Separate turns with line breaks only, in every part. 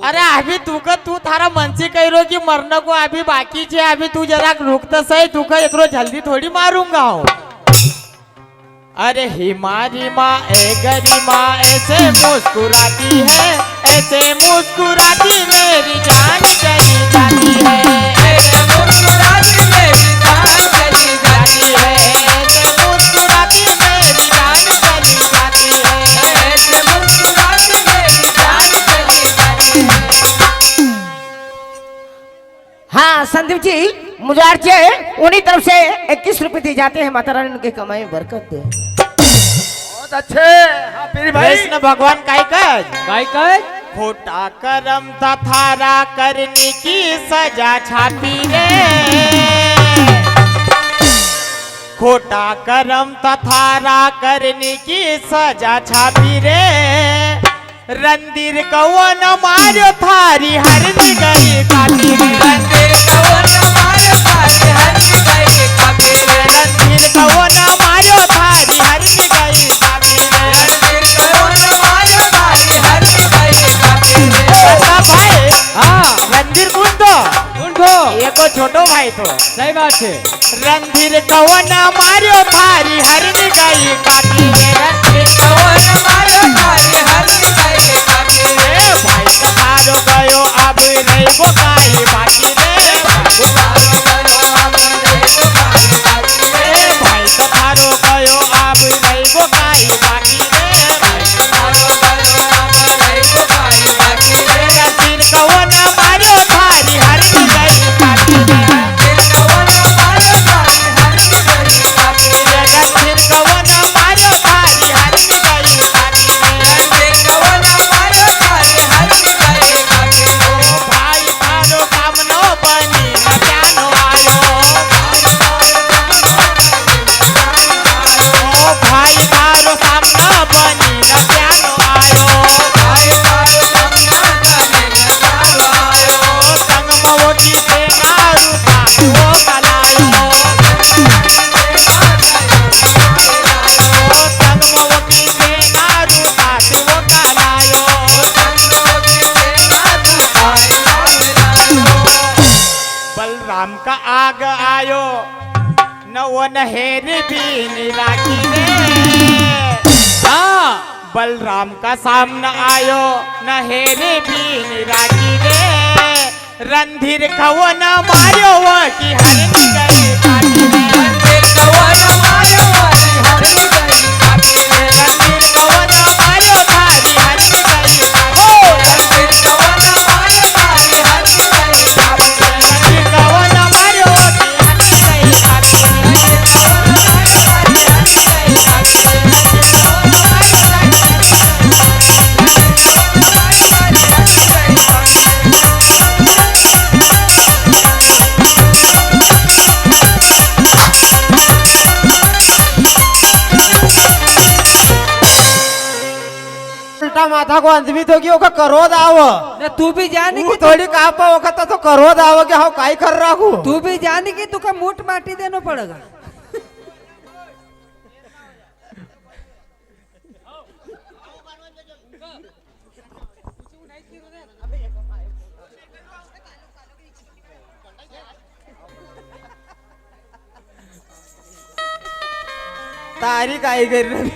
अरे अभी तू थारा मनसी कह रो कि मरने को अभी बाकी छे, अभी तू जरा रुकता सही, तू का इतना जल्दी थोड़ी मारूंगा हूँ। अरे हिमारी माँ ए गरी माँ ऐसे मुस्कुराती है, ऐसे मुस्कुराती मेरी जान चली जाती है, ऐसे मुस्कुराती मेरी जान चली जाती है, ऐसे मुस्कुराती मेरी जान चली जाती है, ऐसे मुस्कुराती मेरी जान चली जाती है।
हाँ संदीप जी, मुझे उन्हीं तरफ से 21 रुपए दिए जाते हैं। माता रानी उनके कमाई में बरकत दे।
बहुत अच्छे। हाँ पीर भाई,
कृष्ण भगवान काय खोटा करम था थारा करने की सजा छापी रे, खोटा करम था थारा करने की सजा छापी रे, रंदीर कौन मारो थारी हर गई काटी रे, रंदीर कौन मारो थारी हर गई काटी रे, रंदीर कौन मारो थारी हर गई काटी रे, रंदीर कौन मारो थारी हर गई काटी रे। भाई हाँ रणधीर कुंडो ये को छोटो भाई तो सही बात है। रणधीर कौन मारो थारी हर गई काटी रे, रणधीर कौन मारो थारी हर गई काटी रे, भाई कथारो गयो अब नहीं वो काई बाकी रे, भाई कथारो गयो अब नहीं वो काई बाकी रे, भाई कथारो गयो अब नहीं वो काई बाकी रे, रणधीर कौन मारो थारी हर गई काटी रे, रणधीर कौन मारो थारी हर गई काटी रे, रणधीर कौन मारो थारी हर गई काटी रे, रणधीर कौन मारो थारी हर गई काटी रे। भाई थारो सामनो बनी न प्यानो आयो, भाई थारो सामनो बनी न प्यानो आयो, भाई थारो सामनो बनी न प्यानो आयो, संग मवोटी से मारू साथ वो कलायो, संग मवोटी से मारू साथ वो कलायो, संग मवोटी से मारू साथ वो कलायो। बलराम का आग आयो न वो नहेर भी राखी रे, हाँ बलराम का सामना आयो नहेर भी राखी रे, रणधीर कौन मारो वो की हर गई काटी रे, रणधीर कौन मारो वो की हर गई काटी रे, रणधीर कौन मारो थारी हर गई काटी रे, रणधीर कौन मारो थारी हर गई काटी रे, रणधीर कौन मारो की हर गई काटी रे, रणधीर कौन मारो थारी हर गई काटी रे, रणधीर कौन मारो थारी हर गई
उल्टा माथा को अंधवित होगी ओका करोद आवो
ना तू भी जाने की
थोड़ी कहा पाओ ओका तो करोद आवो कि हाँ काई कर रहा हूँ।
तू भी जाने की तुका मूठ माटी देना पड़ेगा।
तारी काई कर रही।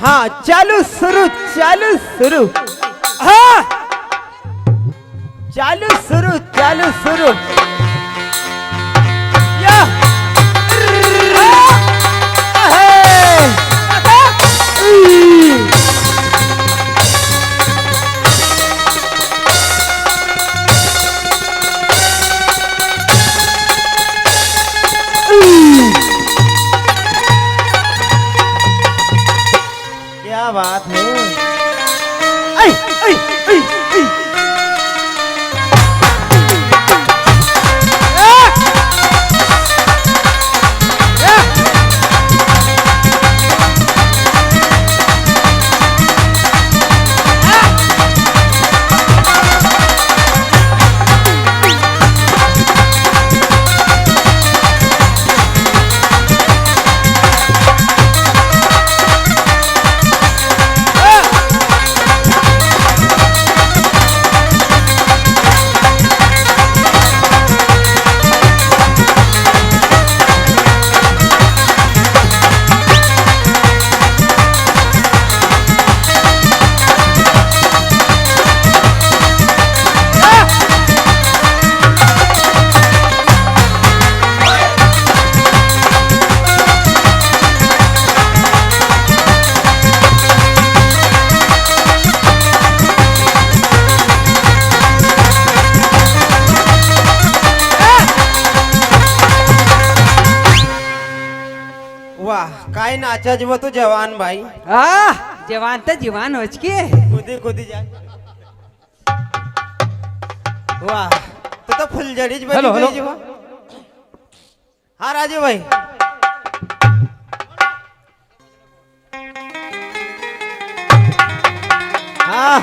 हाँ चालू शुरू हाँ चालू शुरू या क्या बात है। ऐ, ऐ, ऐ, ऐ। वाह काय नाचा जीव तू जवान भाई
जवान तर जीवान होच की
कूदी कूदी जाए वाह तू तो फुलझड़ी बनी
हेलो, हेलो।
गई जीवा हाँ राजू भाई हाँ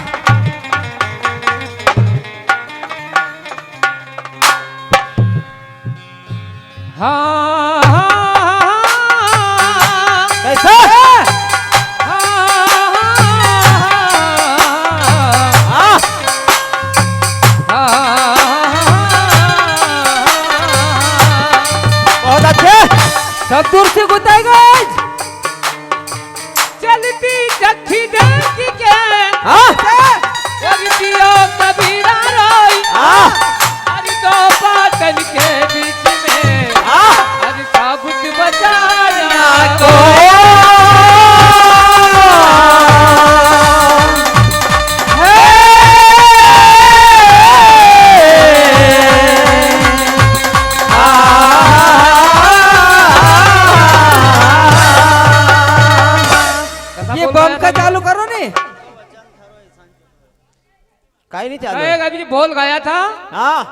कैसा हाँ बहुत अच्छे
सब दूर से गुताएगा
चलती चक्की देखी के
हाँ
दियो कबीरा रोई
हाँ
अरे दो बाटन के बीच में
हाँ
अरे साबुत बचाया
को
ये बम का चालू करो ने
काई नहीं चालू
एक अभी बोल गया था
हाँ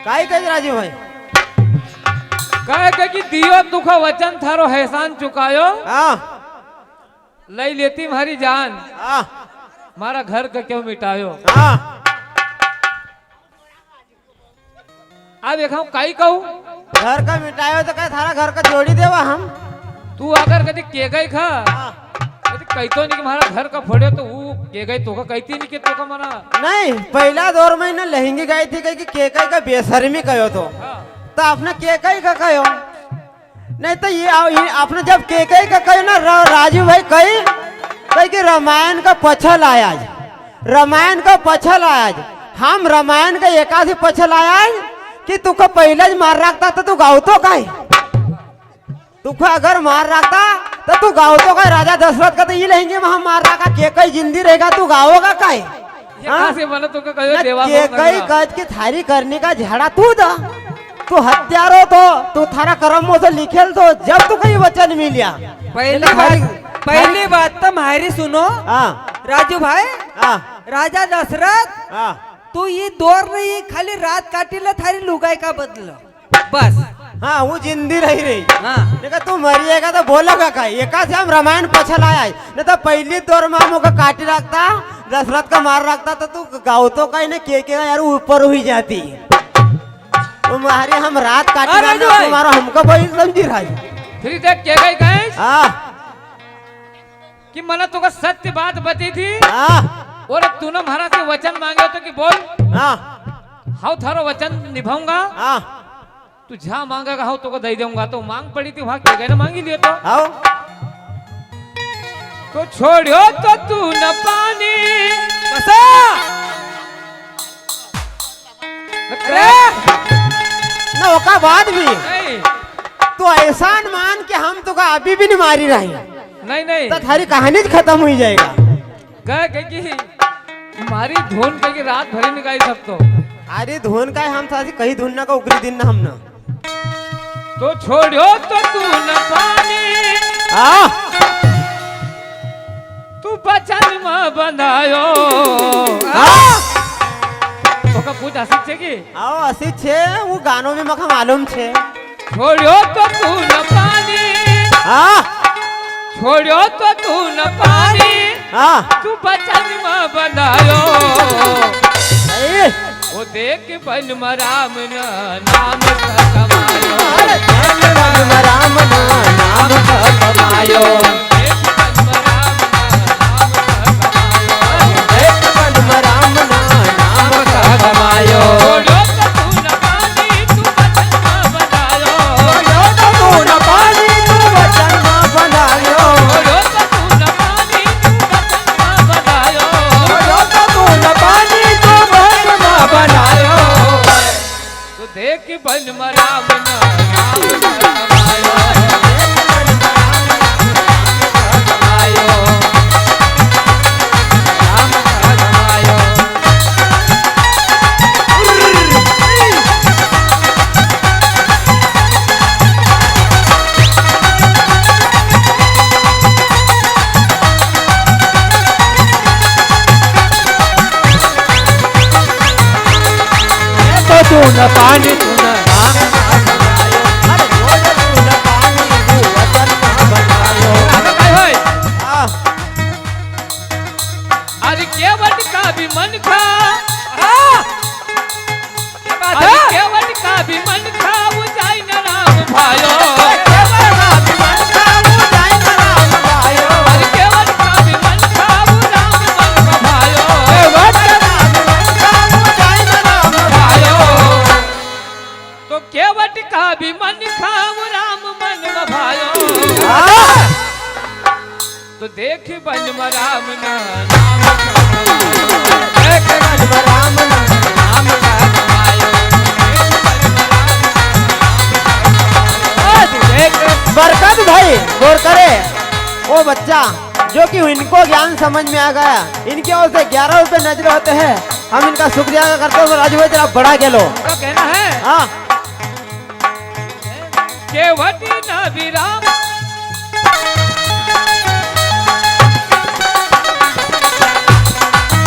काई कह राजू भाई
कहे के कि दियो दुख वचन थारो हैसान चुकायो
हाँ
लई लेती मारी जान
हाँ
मारा घर का क्यों मिटायो
हाँ
अब देखा काई कहूँ
घर का मिटायो तो कह थारा घर का जोड़ी देवा हम
तू अगर कभी के गई खा
हाँ।
कभी कहतो नहीं कि हमारा घर का फोड़े तो वो के गई तो का कहती नहीं कि तो का मना
नहीं पहला दौर में ना लहंगी गई थी कही कि केकई का बेशर्मी कहो तो आपने केकई का कहो नहीं तो ये आपने जब केकई का कहो ना राजू भाई कही कि रामायण का पछल आया रामायण का पछल आया हम रामायण का एकासी पछल आया कि तुको पहले ही मार रखता तो तू गाँव तो का तुको अगर मार रखता तो तू गाँव तो का राजा दशरथ का तो ये लहेंगे वहां मार रखा केकई जिंदी रहेगा तू गाँव का का
ये कहाँ से बना तो का कहो देवा
केकई गज की थारी करने का झाड़ा तू दा तू हत्यारो तो तू थारा कर्मों से लिखेल तो जब तू कहीं वचन मिलिया
पहली बात तो हमारी सुनो
हाँ
राजू भाई
हाँ
राजा दशरथ
हाँ
तू ये दौर नहीं खाली रात काटीला थारी लुगाई का बदल बस
हाँ वो जिंदी रही
हाँ
देखा तू मरिएगा तो बोलोगा का एका से हम रामायण पछल आया नहीं तो पहली दौर में हम काटी रखता दशरथ का मार रखता तो तू गाँव तो कहीं ना के यार ऊपर हुई जाती तुम्हारी हम रात काटी
राजू
रखता
भाई।
तुम्हारा हमको वही समझी रही
फिर देख के गई कहे
हाँ
कि मना तो का सत्य बात बती थी
हाँ
और तूने महाराज से वचन मांगे तो कि बोल
हाँ
हाउ थारो वचन निभाऊंगा
हाँ
तू जहाँ मांगेगा हाउ तो को दे दूंगा तो मांग पड़ी थी वहां के गए ना मांगी लिए तो
आओ
तो छोड़ियो तो तू न पानी
कसा
अरे
ना ओका बाद भी
नहीं
तो एहसान मान के हम तो का अभी भी नहीं मारी रही
नहीं नहीं
तो थारी कहानी खत्म हुई जाएगा
कहे कि हमारी धुन कह रात भरी निकाली सब तो
अरे धुन का हम था कहीं धुन ना का उगरी दिन ना हम ना
तो छोड़ियो तो तू न पानी
हाँ
तू बचन में बंधायो
हाँ
तो का पूछ हसी छे की
आओ असी छे वो गानों में मखा मालूम छे
छोड़ियो तो तू न पानी
हाँ
छोड़ियो तो तू न पानी
हाँ
तू बचन में बंधायो
ए,
वो देख बन राम न नाम का कमायो
अरे राम राम नाम का कमायो
देख बन राम
नाम का कमायो
छोड़ियो तो तू न पानी तू बचन में बंधायो
यो तो तू न पानी तू वचन में बनायो
छोड़ियो तो तू न पानी तू बचन में बंधायो
यो तो तू न पानी तू वचन में बनायो
तो देख बन राम न नाम का कमायो
पानी तून राम का बनायो अरे जोड़ तून पानी तू वचन का बनायो
आता काय होय
हाँ
अरे केवट का भी मन खा
क्या बात
अरे
है
केवट का भी मन खा वो जाय न राम भायो
केवल राम मन का वो जाय न राम भायो
अरे केवट का भी मन खा वो राम मन भायो
केवल राम मन का वो जाय न राम भायो
तो केवट का भी मन खा वो राम मन भायो
हाँ
तो देख बन राम ना नाम
एक मन राम नाम का कमायो एक बरकत भाई गौर करे वो बच्चा जो कि इनको ज्ञान समझ में आ गया इनके ओर से 11 रुपए नजर होते हैं हम इनका शुक्रिया करते हैं राजू भाई जरा बड़ा गेलो
का कहना है
हाँ
केवटी ना भी राम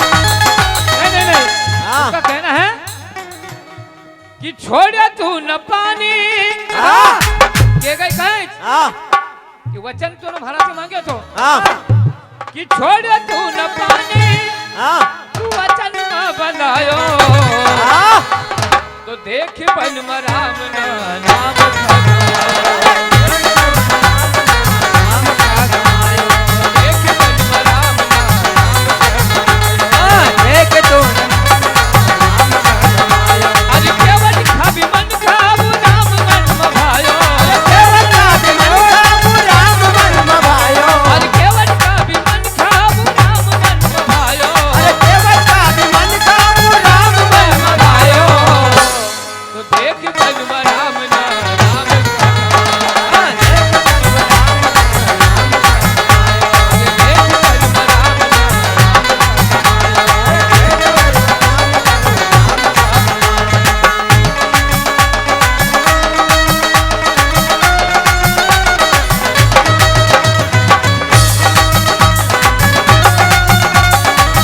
नहीं
हाँ
उसका कहना है कि छोड़े तू न पानी
हाँ
के गई कहे
हाँ
कि वचन तो न महाराज से मांगे तो
हाँ
कि छोड़े तू न पानी
हाँ
तू वचन न बनायो
हाँ
तो देख बन राम ना नाम खमायो। देख बन राम ना नाम खमायो।
एक तो
अरे केवट खाबी मन खाबू राम मन भायो
केवल राम मन का वो राम मन भायो
अरे केवट खाबी मन खाबू राम मन भायो
अरे केवल राम मन का वो राम मन
भायो तो देख बन राम ना नाम खमायो। देख बन राम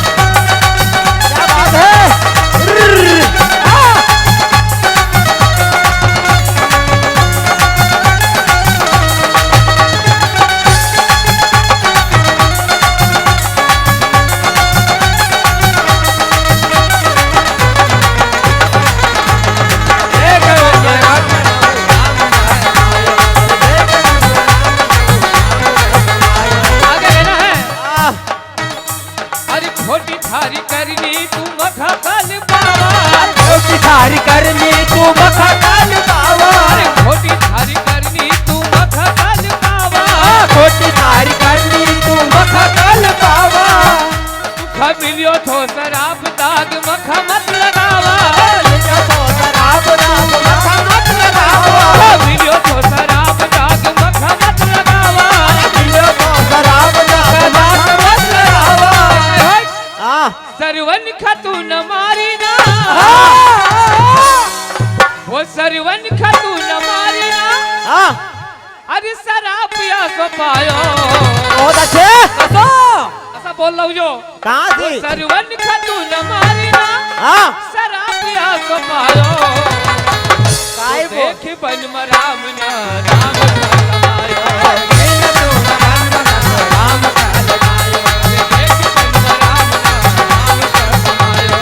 क्या बात है
आगे लेना है
हाँ
अरे खोटी थारी करनी तू मखा काल पावा
छोटी थारी करनी तू मखा काल पावा
अरे खोटी थारी करनी तू मखा काल पावा
छोटी थारी करनी तू मखा काल पावा
दुखा मिलियो थो शराब दाग मखा मत लगावा
लिखा तो शराब नाम मखा मत लगावा
मिलियो थो शराब दाग मखा मत लगावा
लियो तो शराब नाम मखा मत लगावा हाँ
सरवन खतू न मारी ना वो सरवन खतू न मारी ना
हाँ
अरे शराब पिया सो पायो
बहुत अच्छे
ऐसा बोल रहा हूँ जो
कहाँ
वो
थी
सरवन खतू न मारी ना
हाँ
शराब पिया सो पायो
काय
तो
वो
देख बन राम ना नाम खमायो
राम का लगायो
देख बन राम ना नाम खमायो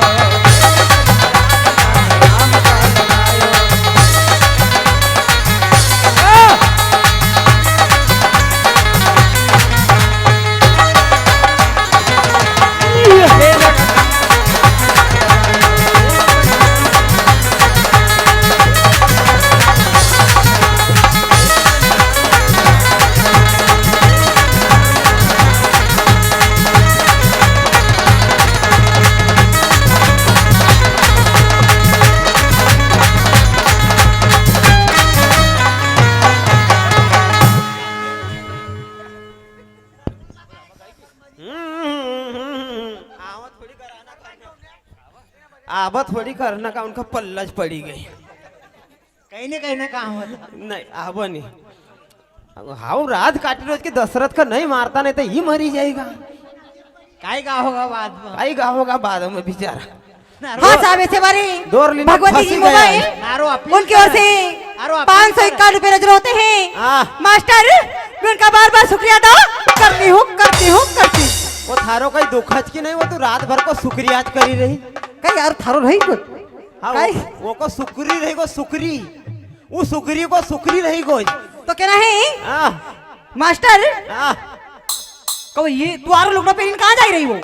राम का लगायो आबा थोड़ी करना का उनका पल्लज पड़ी गई
कहीं ना काम होता
नहीं आबा नहीं हाउ रात काटी रोज के दशरथ का नहीं मारता नहीं तो ये मरी जाएगा
काय का होगा बाद में
आई गा होगा बाद में बेचारा
हाँ साहब ऐसे बारे
दौर लेने
भगवती
फंसी
जी
गया
मोबाइल
है।
उनकी ओर से 551 रुपए नजर होते
हाँ।
हैं मास्टर मैं उनका बार बार शुक्रिया अदा करती हूँ
वो थारो कहीं दुखज की नहीं, वो तो रात भर को शुक्रियात करी रही।
कहीं यार थारो रही कुछ
हाँ
काई?
वो को सुकरी रही को सुकरी, वो सुकरी को सुकरी रही को।
तो कहना है
हाँ
मास्टर
हाँ
कहो ये तुम्हारा लुगड़ा पहन कहाँ जा रही वो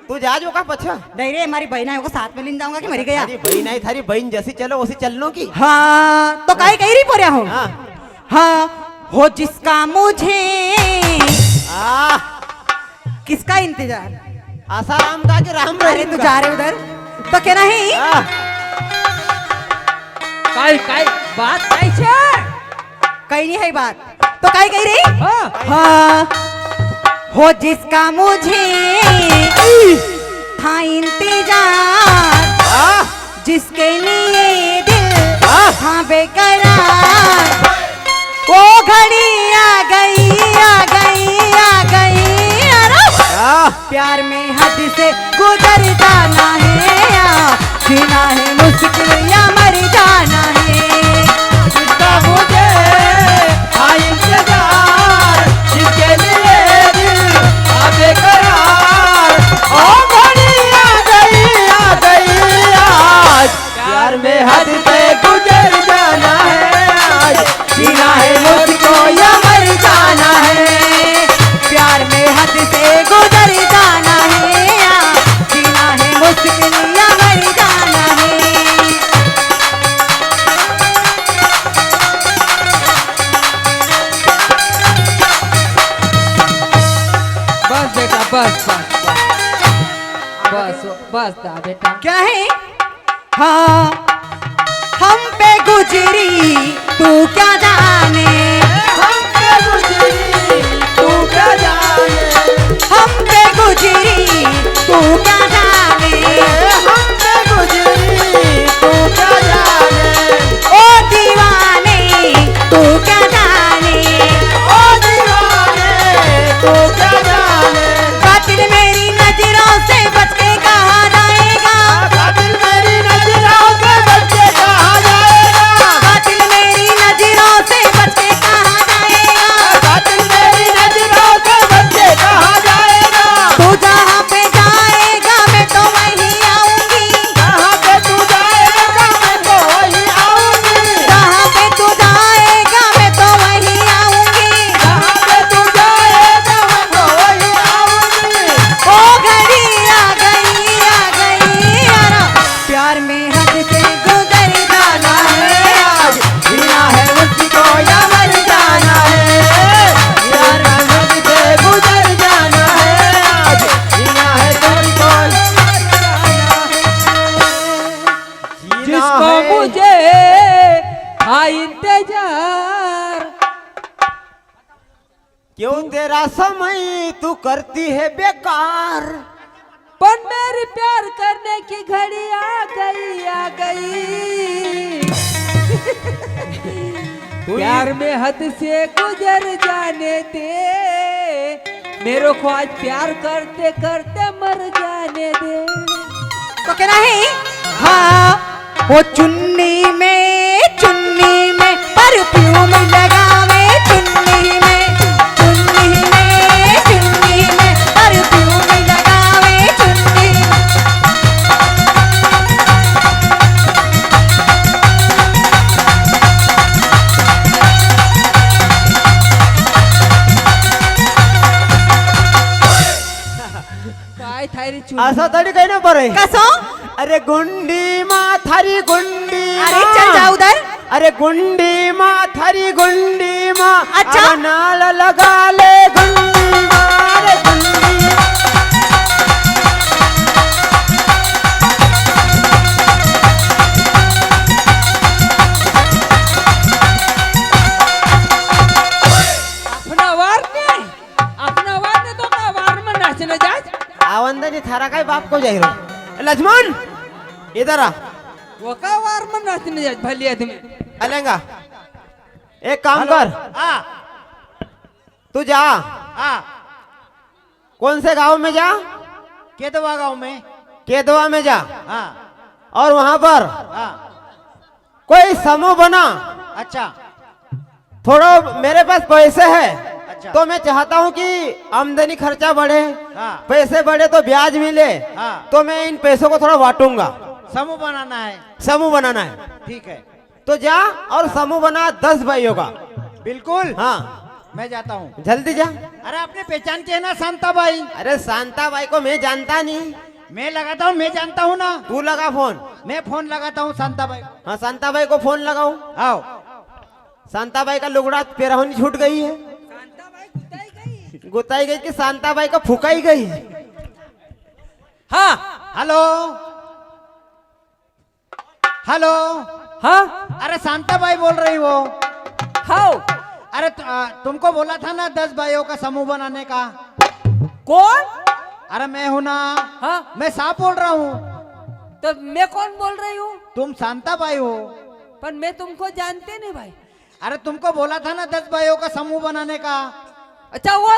तू जा जो का पछा।
नहीं रे हमारी बहना है वो साथ में लेने जाऊंगा कि मरी गया
थारी बहन आई, थारी बहन जैसी चलो उसी चलनो की।
हाँ तो काई कही रही पोरिया हो
हाँ
हाँ हो जिसका मुझे किसका इंतजार
आसाराम का कि राम
अरे तू जा रहे उधर तो कहना है
काय बात काय छे
कहीं नहीं है बात तो काई कही रही हाँ हो जिसका मुझे था इंतजार जिसके लिए दिल हाँ बेकरार वो घड़ी आ गई अरे प्यार में हद से गुजर जाना है या जीना है मुश्किल या मर जाना है
जिसका मुझे था इंतजार, जिसके लिए दिल आगे करार, ओ घड़ी आ गई आज, प्यार में हद से गुजर जाना है आज, जीना है मुझको या मर जाना है।
प्यार में हद से गुजर जाना है या जीना है मुश्किल या मर जाना है
बस बेटा बस दा बेटा
क्या है हाँ हम पे गुजरी तू क्या जाने
हम पे गुजरी तू क्या जाने,
हम पे गुजरी तू क्या जाने
हम पे गुजरी तू क्या जाने,
ओ दीवाने तू क्या जाने
ओ दीवाने तू क्या जाने।
कातिल मेरी नजरों से बच के कहाँ जाएगा
कातिल मेरी नजरों से बच के कहाँ जाएगा,
कातिल मेरी नजरों से बच के कहाँ जाएगा
कातिल मेरी नजरों से बच के कहाँ जाएगा।
तू जहाँ पे जाएगा मैं तो वहीं आऊंगी
कहाँ पे तू जाएगा मैं तो वहीं आऊंगी,
जहाँ पे तू जाएगा मैं तो वहीं आऊंगी
कहाँ पे तू जाएगा मैं तो वहीं आऊंगी।
ओ घड़ी आ गई यारा प्यार में हद से गुजर जाना है आज
जीना है मुझको या मर जाना है, प्यार में मुझसे गुजर जाना है आज, जीना है तुमको जीना
जिसको
है।
मुझे था इंतजार
क्यों तेरा समय तू करती है बेकार,
पर मेरी प्यार करने की घड़ी आ गई प्यार में हद से गुजर जाने दे मेरे को आज प्यार करते करते मर जाने दे
तो कहना है हाँ वो चुन्नी में परफ्यूम लगावे चुन्नी में परफ्यूम लगावे चुन्नी
काय थारी चुन
असं तरी काही ना परे।
कसो
अरे गुंडी मा थारी गुंडी
अरे चल जा उधर
अरे गुंडी मा थारी गुंडी मा
अच्छा।
अरे नाल लगा ले गुंडी मा, अरे गुंडी
अपना वार ने तो का वार में नाचने जा
आवंदनी थारा काय बाप को जाहिरो। लक्ष्मण इधर आ।
वो का वार में नाचने जा भली आदमी
अलेंगा एक काम कर, तू जा कौन से गांव में जा,
केदवा गांव में
केदवा में जा, और वहां पर
हाँ
कोई समूह बना,
अच्छा
थोड़ा मेरे पास पैसे है,
अच्छा।
तो मैं चाहता हूँ कि आमदनी खर्चा बढ़े,
हाँ।
पैसे बढ़े तो ब्याज मिले,
हाँ।
तो मैं इन पैसों को थोड़ा बांटूंगा।
समूह बनाना है,
समूह बनाना है,
ठीक है,
तो जा और समूह बना 10 भाइयों का।
बिल्कुल।
हाँ
मैं जाता हूँ।
जल्दी जा।
अरे आपने पहचान के है ना शांता बाई?
अरे शांता बाई को मैं जानता नहीं,
मैं लगाता हूँ, मैं जानता हूँ ना।
तू लगा फोन।
मैं फोन लगाता हूँ शांता बाई।
हाँ शांता बाई को फोन लगाओ।
आओ।
शांता बाई का लुगड़ा पेरहनी छूट गई है, गुताई गई कि शांता बाई का फुकाई गई।
हाँ
हेलो हेलो।
हाँ
अरे शांता बाई बोल रही हो?
हाँ
अरे तुमको बोला था ना 10 भाइयों का समूह बनाने का।
कौन?
अरे मैं हूं ना।
हाँ
मैं साफ बोल रहा हूँ।
तो मैं कौन बोल रही हूँ?
तुम शांता बाई हो।
पर मैं तुमको जानते नहीं भाई।
अरे तुमको बोला था ना 10 भाइयों का समूह बनाने का।
अच्छा वो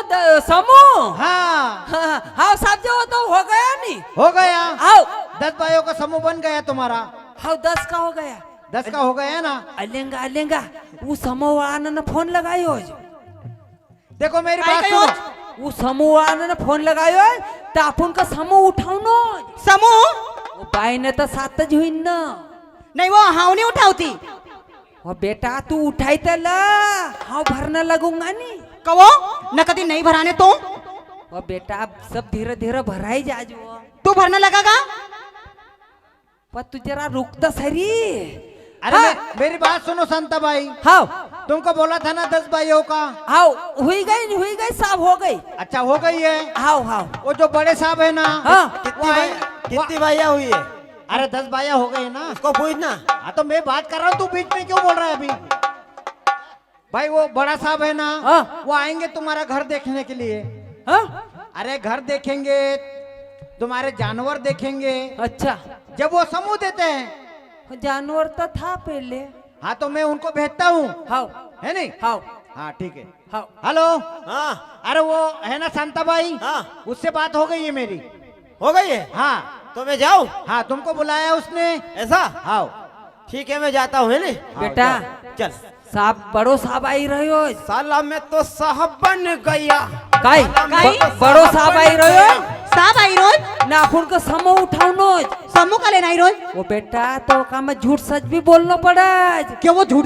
समूह।
हाँ
हाँ हाँ साहब जी वो तो हो गया नहीं।
हो गया।
आओ
10 भाइयों का समूह बन गया तुम्हारा।
हाँ 10 का हो गया।
10 का हो गया ना।
अलेंगा वो समूह वाला ने फोन लगायो।
देखो मेरी
काय
बात
कयो?
सुनो।
वो समूह वाला ने फोन लगायो तो अपन का समूह उठाओ नो।
समूह
वो बाई ने तो सात ज हुई ना।
नहीं वो हाव नहीं उठावती।
वो बेटा तू उठाई तो ला, हाँ भरना लगूंगा नहीं।
कहो न कदी नहीं भराने तो
वो बेटा सब धीरे धीरे भराई जा जो।
तू भरने लगागा।
पर तू जरा रुक तो सरी।
अरे
हाँ।
मेरी बात सुनो शांता बाई।
हाँ
तुमको बोला था ना 10 भाइयों का।
हाँ हुई गई सब हो गई।
अच्छा हो गई है।
हाँ हाँ
वो जो बड़े साहब है ना।
हाँ
कितनी भाई, कितनी भाइयाँ हुई है
अरे 10 भाइयाँ हो गई ना।
उसको पूछना।
हाँ तो मैं बात कर रहा हूँ, तू बीच में क्यों बोल रहा है अभी? भाई वो बड़ा साहब है ना।
हाँ।
वो आएंगे तुम्हारा घर देखने के लिए।
हाँ
अरे घर देखेंगे, तुम्हारे जानवर देखेंगे,
अच्छा
जब वो समूह देते हैं।
जानवर तो था पहले।
हाँ तो मैं उनको भेजता हूँ,
हाँ
है नहीं?
हाँ
हाँ ठीक है।
हाँ
हेलो।
हाँ
अरे वो है ना शांता बाई,
हाँ
उससे बात हो गई है मेरी।
हो गई है,
हाँ
तो मैं जाऊँ?
हाँ तुमको बुलाया उसने।
ऐसा?
हाँ
ठीक है मैं जाता हूँ, है नहीं?
बेटा
चल।
साहब बड़ो साहब आई रही हो।
साला मैं तो साहब बन गया।
काई
काई?
बड़ो साहब आई रही हो
साहब आई रोज
ना अपन को समूह उठाओ नो।
समूह का लेना आई रोज।
वो बेटा तो काम झूठ सच भी बोलना पड़ा।
क्यों वो झूठ